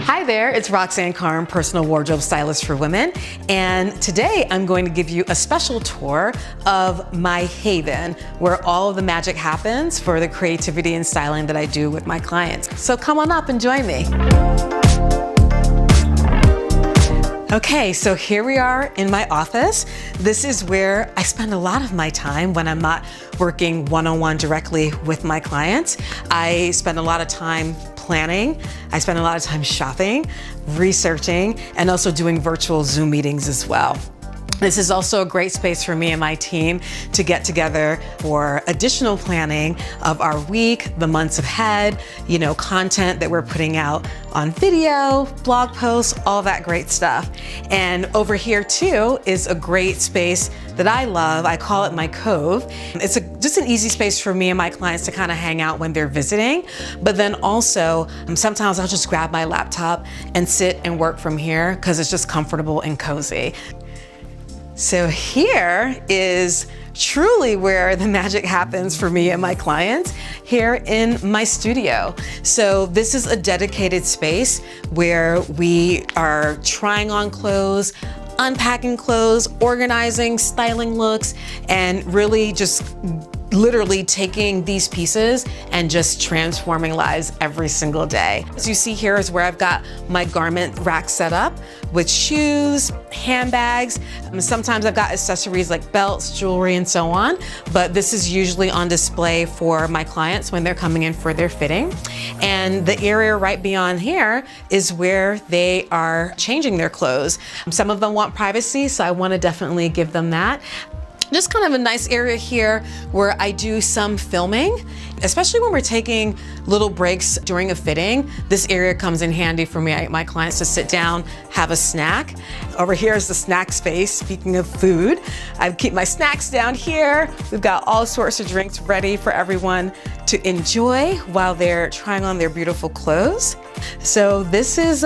Hi there, it's Roxanne, Carne, personal wardrobe stylist for women. And today I'm going to give you a special tour of my haven, where all of the magic happens for the creativity and styling that I do with my clients. So come on up and join me. Okay, so here we are in my office. This is where I spend a lot of my time when I'm not working one-on-one directly with my clients. I spend a lot of time planning. I spend a lot of time shopping, researching, and also doing virtual Zoom meetings as well. This is also a great space for me and my team to get together for additional planning of our week, the months ahead, content that we're putting out on video, blog posts, all that great stuff. And over here too is a great space that I love. I call it my cove. It's just an easy space for me and my clients to kind of hang out when they're visiting. But then also, sometimes I'll just grab my laptop and sit and work from here because it's just comfortable and cozy. So here is truly where the magic happens for me and my clients, here in my studio. So this is a dedicated space where we are trying on clothes, unpacking clothes, organizing, styling looks, and really just literally taking these pieces and just transforming lives every single day. As you see here is where I've got my garment rack set up with shoes, handbags. Sometimes I've got accessories like belts, jewelry, and so on, but this is usually on display for my clients when they're coming in for their fitting. And the area right beyond here is where they are changing their clothes. Some of them want privacy, so I want to definitely give them that. Just kind of a nice area here where I do some filming, especially when we're taking little breaks during a fitting. This area comes in handy for me, my clients to sit down, have a snack. Over here is the snack space. Speaking of food, I keep my snacks down here. We've got all sorts of drinks ready for everyone to enjoy while they're trying on their beautiful clothes. So this is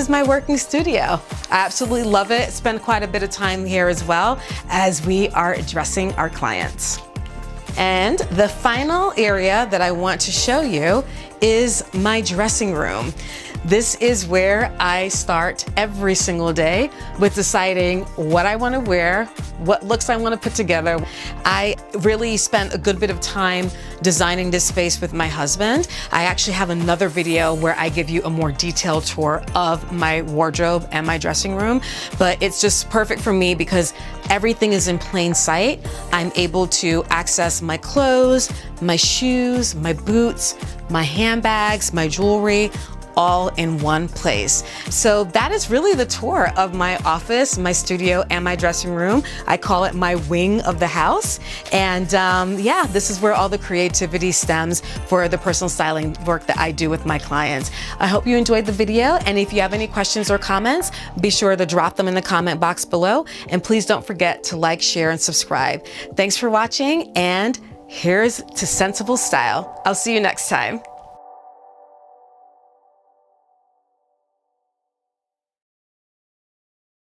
my working studio. I absolutely love it. Spend quite a bit of time here as well as we are dressing our clients. And the final area that I want to show you is my dressing room. This is where I start every single day with deciding what I want to wear, what looks I want to put together. I really spent a good bit of time designing this space with my husband. I actually have another video where I give you a more detailed tour of my wardrobe and my dressing room, but it's just perfect for me because everything is in plain sight. I'm able to access my clothes, my shoes, my boots, my handbags, my jewelry, all in one place. So that is really the tour of my office, my studio, and my dressing room. I call it my wing of the house. And yeah, this is where all the creativity stems for the personal styling work that I do with my clients. I hope you enjoyed the video. And if you have any questions or comments, be sure to drop them in the comment box below. And please don't forget to like, share, and subscribe. Thanks for watching. And here's to sensible style. I'll see you next time.